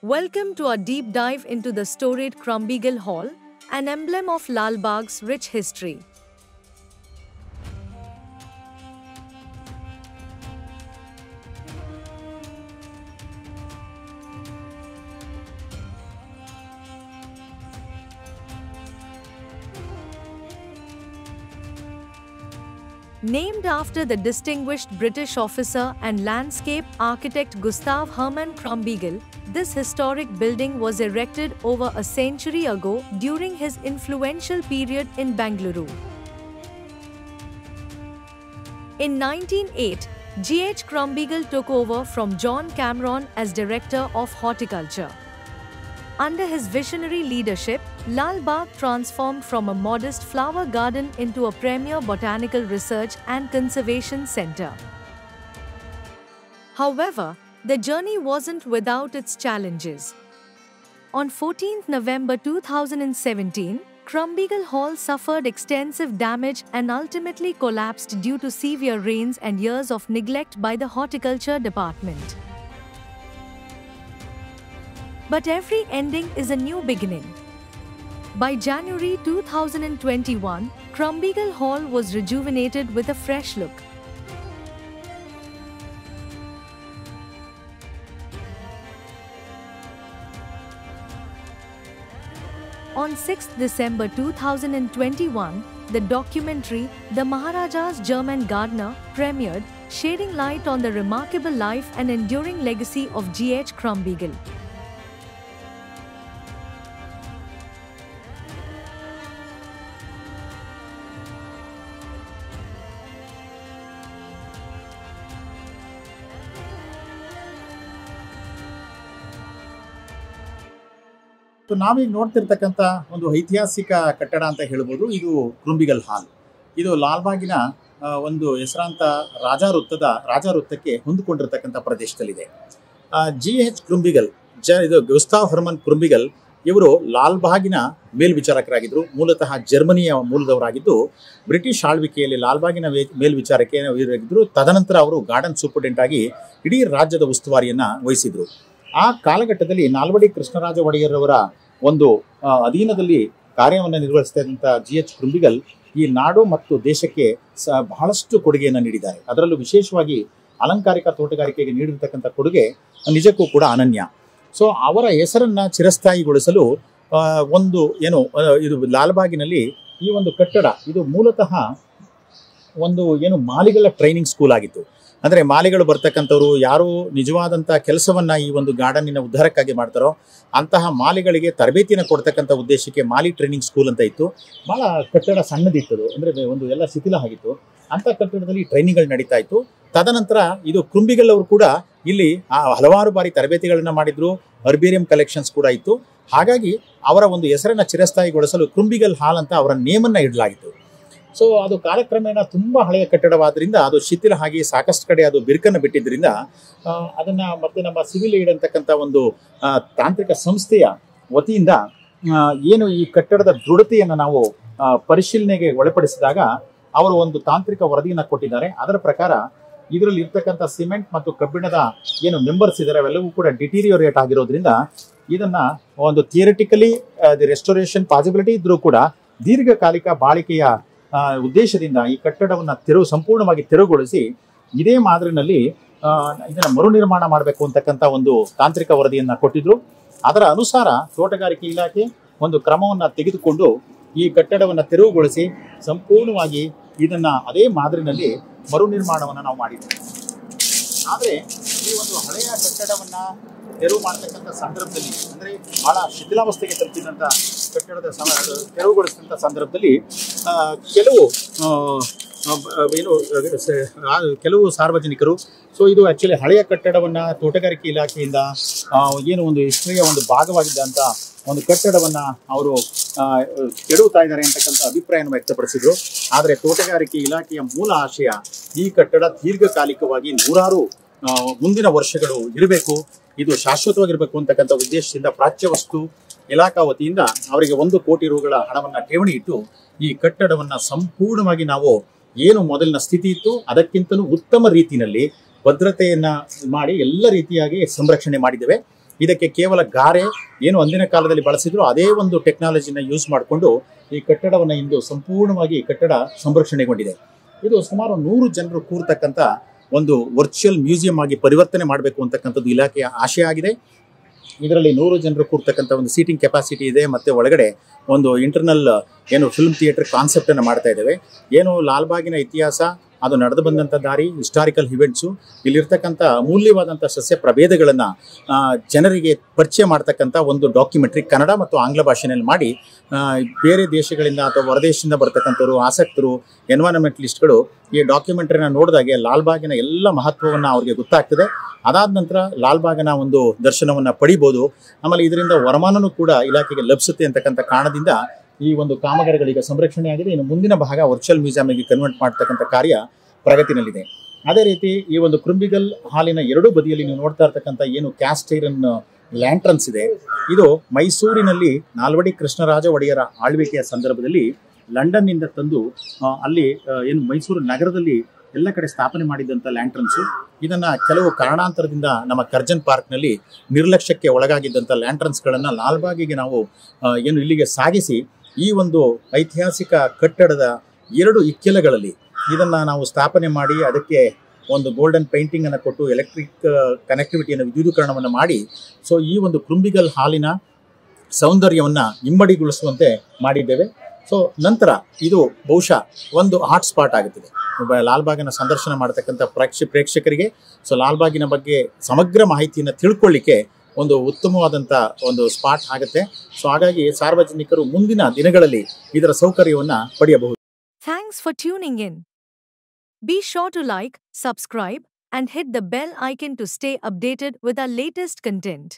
Welcome to our deep dive into the storied Crumbigal Hall, an emblem of Lal Bagh's rich history. Named after the distinguished British officer and landscape architect Gustav Hermann Crumbigal, this historic building was erected over a century ago during his influential period in Bengaluru. In 1908, G.H. Crumbigal took over from John Cameron as Director of Horticulture. Under his visionary leadership, Lal Bagh transformed from a modest flower garden into a premier botanical research and conservation center. However, the journey wasn't without its challenges. On 14 November 2017, Crumbigal Hall suffered extensive damage and ultimately collapsed due to severe rains and years of neglect by the horticulture department. But every ending is a new beginning. By January 2021, Crumbigal Hall was rejuvenated with a fresh look. On 6 December 2021, the documentary The Maharaja's German Gardener premiered, shedding light on the remarkable life and enduring legacy of G.H. Crumbigal. ನಾವೀಗ ನೋಡ್ತಿರ್ತಕ್ಕಂಥ ಒಂದು ಐತಿಹಾಸಿಕ ಕಟ್ಟಡ ಅಂತ ಹೇಳ್ಬೋದು. ಇದು ಕ್ರುಂಬಿಗಲ್ ಹಾಲ್. ಇದು ಲಾಲ್ಬಾಗಿನ ಒಂದು ಹೆಸರಾಂತ ರಾಜವೃತ್ತಕ್ಕೆ ಹೊಂದಿಕೊಂಡಿರ್ತಕ್ಕಂಥ ಪ್ರದೇಶದಲ್ಲಿದೆ. G.H. ಕ್ರುಂಬಿಗಲ್ ಇದು ಗುಸ್ತಾವ್ ಹರ್ಮನ್ ಕ್ರುಂಬಿಗಲ್ ಇವರು ಲಾಲ್ಬಾಗಿನ ಮೇಲ್ವಿಚಾರಕರಾಗಿದ್ದರು. ಮೂಲತಃ ಜರ್ಮನಿಯ ಮೂಲದವರಾಗಿದ್ದು ಬ್ರಿಟಿಷ್ ಆಳ್ವಿಕೆಯಲ್ಲಿ ಲಾಲ್ಬಾಗಿನ ಮೇಲ್ವಿಚಾರಕ್ಕೆ ಇದ್ದರು. ತದನಂತರ ಅವರು ಗಾರ್ಡನ್ ಸೂಪರ್ಡೆಂಟ್ ಆಗಿ ಇಡೀ ರಾಜ್ಯದ ಉಸ್ತುವಾರಿಯನ್ನು ವಹಿಸಿದರು. ಆ ಕಾಲಘಟ್ಟದಲ್ಲಿ ನಾಲ್ವಡಿ ಕೃಷ್ಣರಾಜ ಒಡೆಯರವರ ಒಂದು ಅಧೀನದಲ್ಲಿ ಕಾರ್ಯವನ್ನು ನಿರ್ವಹಿಸಿದಂಥ G.H. ಕ್ರುಂಬಿಗಲ್ ಈ ನಾಡು ಮತ್ತು ದೇಶಕ್ಕೆ ಬಹಳಷ್ಟು ಕೊಡುಗೆಯನ್ನು ನೀಡಿದ್ದಾರೆ. ಅದರಲ್ಲೂ ವಿಶೇಷವಾಗಿ ಅಲಂಕಾರಿಕ ತೋಟಗಾರಿಕೆಗೆ ನೀಡಿರ್ತಕ್ಕಂಥ ಕೊಡುಗೆ ನಿಜಕ್ಕೂ ಕೂಡ ಅನನ್ಯ. ಸೊ ಅವರ ಹೆಸರನ್ನು ಚಿರಸ್ಥಾಯಿಗೊಳಿಸಲು ಇದು ಲಾಲ್ಬಾಗಿನಲ್ಲಿ ಈ ಒಂದು ಕಟ್ಟಡ ಇದು ಮೂಲತಃ ಮಾಲಿಗಳ ಟ್ರೈನಿಂಗ್ ಸ್ಕೂಲ್ ಆಗಿತ್ತು. ಅಂದರೆ ಮಾಲಿಗಳು ಬರ್ತಕ್ಕಂಥವ್ರು ಯಾರು ನಿಜವಾದಂಥ ಕೆಲಸವನ್ನು ಈ ಒಂದು ಗಾರ್ಡನ್ನಿನ ಉದ್ಧಾರಕ್ಕಾಗಿ ಮಾಡ್ತಾರೋ ಅಂತಹ ಮಾಲಿಗಳಿಗೆ ತರಬೇತಿಯನ್ನು ಕೊಡ್ತಕ್ಕಂಥ ಉದ್ದೇಶಕ್ಕೆ ಮಾಲಿ ಟ್ರೈನಿಂಗ್ ಸ್ಕೂಲ್ ಅಂತ ಇತ್ತು. ಭಾಳ ಕಟ್ಟಡ ಸಣ್ಣದಿತ್ತು, ಅಂದರೆ ಎಲ್ಲ ಶಿಥಿಲ ಆಗಿತ್ತು. ಅಂಥ ಕಟ್ಟಡದಲ್ಲಿ ಟ್ರೈನಿಂಗ್ಗಳು ನಡೀತಾ ಇತ್ತು. ತದನಂತರ ಇದು ಕ್ರುಂಬಿಗಲ್ ಅವರು ಕೂಡ ಇಲ್ಲಿ ಹಲವಾರು ಬಾರಿ ತರಬೇತಿಗಳನ್ನು ಮಾಡಿದ್ರು. ಅರ್ಬೇರಿಯಂ ಕಲೆಕ್ಷನ್ಸ್ ಕೂಡ ಇತ್ತು. ಹಾಗಾಗಿ ಅವರ ಒಂದು ಹೆಸರನ್ನು ಚಿರಸ್ಥಾಯಿಗೊಳಿಸಲು ಕ್ರುಂಬಿಗಲ್ ಹಾಲ್ ಅಂತ ಅವರ ನೇಮನ್ನು ಇಡಲಾಗಿತ್ತು. ಸೊ ಅದು ಕಾಲಕ್ರಮೇಣ ತುಂಬ ಹಳೆಯ ಕಟ್ಟಡವಾದ್ದರಿಂದ ಅದು ಶಿಥಿಲ ಆಗಿ ಸಾಕಷ್ಟು ಕಡೆ ಅದು ಬಿರುಕನ್ನು ಬಿಟ್ಟಿದ್ದರಿಂದ ಅದನ್ನು ಮತ್ತೆ ನಮ್ಮ ಸಿವಿಲ್ ಏಡ್ ಅಂತಕ್ಕಂಥ ಒಂದು ತಾಂತ್ರಿಕ ಸಂಸ್ಥೆಯ ವತಿಯಿಂದ ಏನು ಈ ಕಟ್ಟಡದ ದೃಢತೆಯನ್ನು ನಾವು ಪರಿಶೀಲನೆಗೆ ಒಳಪಡಿಸಿದಾಗ ಅವರು ಒಂದು ತಾಂತ್ರಿಕ ವರದಿಯನ್ನು ಕೊಟ್ಟಿದ್ದಾರೆ. ಅದರ ಪ್ರಕಾರ ಇದರಲ್ಲಿ ಇರ್ತಕ್ಕಂಥ ಸಿಮೆಂಟ್ ಮತ್ತು ಕಬ್ಬಿಣದ ಏನು ಮೆಂಬರ್ಸ್ ಇದ್ದಾರೆ ಅವೆಲ್ಲವೂ ಕೂಡ ಡಿಟೀರಿಯೋರೇಟ್ ಆಗಿರೋದ್ರಿಂದ ಇದನ್ನು ಒಂದು ಥಿಯರಿಟಿಕಲಿ ರೆಸ್ಟೋರೇಷನ್ ಪಾಸಿಬಿಲಿಟಿ ಇದ್ರೂ ಕೂಡ ದೀರ್ಘಕಾಲಿಕ ಬಾಳಿಕೆಯ ಉದ್ದೇಶದಿಂದ ಈ ಕಟ್ಟಡವನ್ನು ಸಂಪೂರ್ಣವಾಗಿ ತೆರವುಗೊಳಿಸಿ ಇದೇ ಮಾದರಿನಲ್ಲಿ ಇದನ್ನು ಮರುನಿರ್ಮಾಣ ಮಾಡಬೇಕು ಅಂತಕ್ಕಂಥ ಒಂದು ತಾಂತ್ರಿಕ ವರದಿಯನ್ನು ಕೊಟ್ಟಿದ್ರು. ಅದರ ಅನುಸಾರ ತೋಟಗಾರಿಕೆ ಇಲಾಖೆ ಒಂದು ಕ್ರಮವನ್ನು ತೆಗೆದುಕೊಂಡು ಈ ಕಟ್ಟಡವನ್ನು ತೆರವುಗೊಳಿಸಿ ಸಂಪೂರ್ಣವಾಗಿ ಇದನ್ನು ಅದೇ ಮಾದರಿನಲ್ಲಿ ಮರುನಿರ್ಮಾಣವನ್ನು ನಾವು ಮಾಡಿದ್ವಿ. ಆದರೆ ಈ ಒಂದು ಹಳೆಯ ಕಟ್ಟಡವನ್ನು ತೆರವು ಮಾಡತಕ್ಕಂಥ ಸಂದರ್ಭದಲ್ಲಿ, ಅಂದರೆ ಬಹಳ ಶಿಥಿಲಾವಸ್ಥೆಗೆ ತಲುಪಿದಂಥ ಕಟ್ಟಡದ ತೆರವುಗೊಳಿಸಿದಂಥ ಸಂದರ್ಭದಲ್ಲಿ ಕೆಲವು ಸಾರ್ವಜನಿಕರು ಇದು ಆ್ಯಕ್ಚುಲಿ ಹಳೆಯ ಕಟ್ಟಡವನ್ನು ತೋಟಗಾರಿಕೆ ಇಲಾಖೆಯಿಂದ ಒಂದು ಹಿಸ್ಟ್ರಿಯ ಒಂದು ಭಾಗವಾಗಿದ್ದಂಥ ಒಂದು ಕಟ್ಟಡವನ್ನು ಅವರು ಕೆಡವುತ್ತಾ ಇದ್ದಾರೆ ಅಂತಕ್ಕಂಥ ಅಭಿಪ್ರಾಯವನ್ನು ವ್ಯಕ್ತಪಡಿಸಿದರು. ಆದರೆ ತೋಟಗಾರಿಕೆ ಇಲಾಖೆಯ ಮೂಲ ಆಶಯ ಈ ಕಟ್ಟಡ ದೀರ್ಘಕಾಲಿಕವಾಗಿ ನೂರಾರು ಮುಂದಿನ ವರ್ಷಗಳು ಇರಬೇಕು, ಇದು ಶಾಶ್ವತವಾಗಿರಬೇಕು ಅಂತಕ್ಕಂಥ ಉದ್ದೇಶದಿಂದ ಪ್ರಾಚ್ಯ ವಸ್ತು ಇಲಾಖಾ ವತಿಯಿಂದ ಅವರಿಗೆ 1 ಕೋಟಿ ರೂಗಳ ಹಣವನ್ನು ಠೇವಣಿ ಇಟ್ಟು ಈ ಕಟ್ಟಡವನ್ನು ಸಂಪೂರ್ಣವಾಗಿ ನಾವು ಏನು ಮೊದಲಿನ ಸ್ಥಿತಿ ಇತ್ತು ಅದಕ್ಕಿಂತಲೂ ಉತ್ತಮ ರೀತಿಯಲ್ಲಿ ಭದ್ರತೆಯನ್ನು ಮಾಡಿ ಎಲ್ಲ ರೀತಿಯಾಗಿ ಸಂರಕ್ಷಣೆ ಮಾಡಿದ್ದೇವೆ. ಇದಕ್ಕೆ ಕೇವಲ ಗಾರೆ ಏನು ಅಂದಿನ ಕಾಲದಲ್ಲಿ ಬಳಸಿದ್ರು ಅದೇ ಒಂದು ಟೆಕ್ನಾಲಜಿನ ಯೂಸ್ ಮಾಡಿಕೊಂಡು ಈ ಕಟ್ಟಡವನ್ನು ಇಂದು ಸಂಪೂರ್ಣವಾಗಿ ಕಟ್ಟಡ ಸಂರಕ್ಷಣೆಗೊಂಡಿದೆ. ಇದು ಸುಮಾರು 100 ಜನರು ಕೂರ್ತಕ್ಕಂಥ ಒಂದು ವರ್ಚುವಲ್ ಮ್ಯೂಸಿಯಂ ಆಗಿ ಪರಿವರ್ತನೆ ಮಾಡಬೇಕು ಅಂತಕ್ಕಂಥದ್ದು ಇಲಾಖೆಯ ಆಶಯ ಆಗಿದೆ. ಇದರಲ್ಲಿ 100 ಜನರು ಕೂರ್ತಕ್ಕಂಥ ಒಂದು ಸೀಟಿಂಗ್ ಕೆಪಾಸಿಟಿ ಇದೆ ಮತ್ತು ಒಳಗಡೆ ಒಂದು ಇಂಟರ್ನಲ್ ಏನು ಫಿಲ್ಮ್ ಥಿಯೇಟರ್ ಕಾನ್ಸೆಪ್ಟನ್ನು ಮಾಡ್ತಾ ಇದ್ದೇವೆ. ಏನು ಲಾಲ್ಬಾಗಿನ ಇತಿಹಾಸ, ಅದು ನಡೆದು ಬಂದಂಥ ದಾರಿ, ಹಿಸ್ಟಾರಿಕಲ್ ಇವೆಂಟ್ಸು, ಇಲ್ಲಿರ್ತಕ್ಕಂಥ ಅಮೂಲ್ಯವಾದಂಥ ಸಸ್ಯ ಪ್ರಭೇದಗಳನ್ನು ಜನರಿಗೆ ಪರಿಚಯ ಮಾಡ್ತಕ್ಕಂಥ ಒಂದು ಡಾಕ್ಯುಮೆಂಟ್ರಿ ಕನ್ನಡ ಮತ್ತು ಆಂಗ್ಲ ಭಾಷೆಯಲ್ಲಿ ಮಾಡಿ ಬೇರೆ ದೇಶಗಳಿಂದ ಅಥವಾ ಹೊರದೇಶದಿಂದ ಬರ್ತಕ್ಕಂಥವ್ರು, ಆಸಕ್ತರು, ಎನ್ವೈರನ್ಮೆಂಟಲಿಸ್ಟ್ಗಳು ಈ ಡಾಕ್ಯುಮೆಂಟ್ರಿನ ನೋಡಿದಾಗೆ ಲಾಲ್ಬಾಗಿನ ಎಲ್ಲ ಮಹತ್ವವನ್ನು ಅವ್ರಿಗೆ ಗೊತ್ತಾಗ್ತದೆ. ಅದಾದ ನಂತರ ಲಾಲ್ಬಾಗಿನ ಒಂದು ದರ್ಶನವನ್ನು ಪಡಿಬೋದು. ಆಮೇಲೆ ಇದರಿಂದ ವರಮಾನನೂ ಕೂಡ ಇಲಾಖೆಗೆ ಲಭಿಸುತ್ತೆ ಅಂತಕ್ಕಂಥ ಕಾರಣದಿಂದ ಈ ಒಂದು ಕಾಮಗಾರಿಗಳೀಗ ಸಂರಕ್ಷಣೆ ಆಗಿದೆ. ಇನ್ನು ಮುಂದಿನ ಭಾಗ ವರ್ಚುವಲ್ ಮ್ಯೂಸಿಯಂಗೆ ಕನ್ವರ್ಟ್ ಮಾಡ್ತಕ್ಕಂಥ ಕಾರ್ಯ ಪ್ರಗತಿನಲ್ಲಿದೆ. ಅದೇ ರೀತಿ ಈ ಒಂದು ಕೃಂಬಿಗಲ್ ಹಾಲಿನ ಎರಡೂ ಬದಿಯಲ್ಲಿ ನೀವು ನೋಡ್ತಾ ಇರ್ತಕ್ಕಂಥ ಏನು ಕ್ಯಾಸ್ಟ್ ಐರನ್ ಲ್ಯಾಂಟ್ರನ್ಸ್ ಇದೆ, ಇದು ಮೈಸೂರಿನಲ್ಲಿ ನಾಲ್ವಡಿ ಕೃಷ್ಣರಾಜ ಒಡೆಯರ ಆಳ್ವಿಕೆಯ ಸಂದರ್ಭದಲ್ಲಿ ಲಂಡನ್ನಿಂದ ತಂದು ಅಲ್ಲಿ ಏನು ಮೈಸೂರು ನಗರದಲ್ಲಿ ಎಲ್ಲ ಕಡೆ ಸ್ಥಾಪನೆ ಮಾಡಿದಂಥ ಲ್ಯಾಂಟ್ರನ್ಸು. ಇದನ್ನು ಕೆಲವು ಕಾರಣಾಂತರದಿಂದ ನಮ್ಮ ಕರ್ಜನ್ ಪಾರ್ಕ್ನಲ್ಲಿ ನಿರ್ಲಕ್ಷ್ಯಕ್ಕೆ ಒಳಗಾಗಿದ್ದಂಥ ಲ್ಯಾಂಟ್ರನ್ಸ್ಗಳನ್ನು ಲಾಲ್ಬಾಗಿಗೆ ನಾವು ಏನು ಇಲ್ಲಿಗೆ ಸಾಗಿಸಿ ಈ ಒಂದು ಐತಿಹಾಸಿಕ ಕಟ್ಟಡದ 2 ಇಕ್ಕೆಲಗಳಲ್ಲಿ ಇದನ್ನು ನಾವು ಸ್ಥಾಪನೆ ಮಾಡಿ ಅದಕ್ಕೆ ಒಂದು ಗೋಲ್ಡನ್ ಪೇಂಟಿಂಗನ್ನು ಕೊಟ್ಟು ಎಲೆಕ್ಟ್ರಿಕ್ ಕನೆಕ್ಟಿವಿಟಿಯನ್ನು ವಿದ್ಯುದೀಕರಣವನ್ನು ಮಾಡಿ ಸೊ ಈ ಒಂದು ಕೃಂಬಿಗಲ್ ಹಾಲಿನ ಸೌಂದರ್ಯವನ್ನು ಇಮ್ಮಡಿಗೊಳಿಸುವಂತೆ ಮಾಡಿದ್ದೇವೆ. ಸೊ ನಂತರ ಇದು ಬಹುಶಃ ಒಂದು ಹಾಟ್ ಸ್ಪಾಟ್ ಆಗುತ್ತದೆ ಲಾಲ್ಬಾಗಿನ ಸಂದರ್ಶನ ಮಾಡತಕ್ಕಂಥ ಪ್ರೇಕ್ಷಕರಿಗೆ. ಸೊ ಲಾಲ್ಬಾಗಿನ ಬಗ್ಗೆ ಸಮಗ್ರ ಮಾಹಿತಿಯನ್ನು ತಿಳ್ಕೊಳ್ಳಿಕ್ಕೆ ಒಂದು ಉತ್ತಮವಾದಂಥ ಒಂದು ಸ್ಪಾಟ್ ಆಗುತ್ತೆ. ಸೊ ಹಾಗಾಗಿ ಸಾರ್ವಜನಿಕರು ಮುಂದಿನ ದಿನಗಳಲ್ಲಿ ಇದರ ಸೌಕರ್ಯವನ್ನು ಪಡೆಯಬಹುದು. Thanks for tuning in. Be sure to like, subscribe, and hit the bell icon to stay updated with our latest content.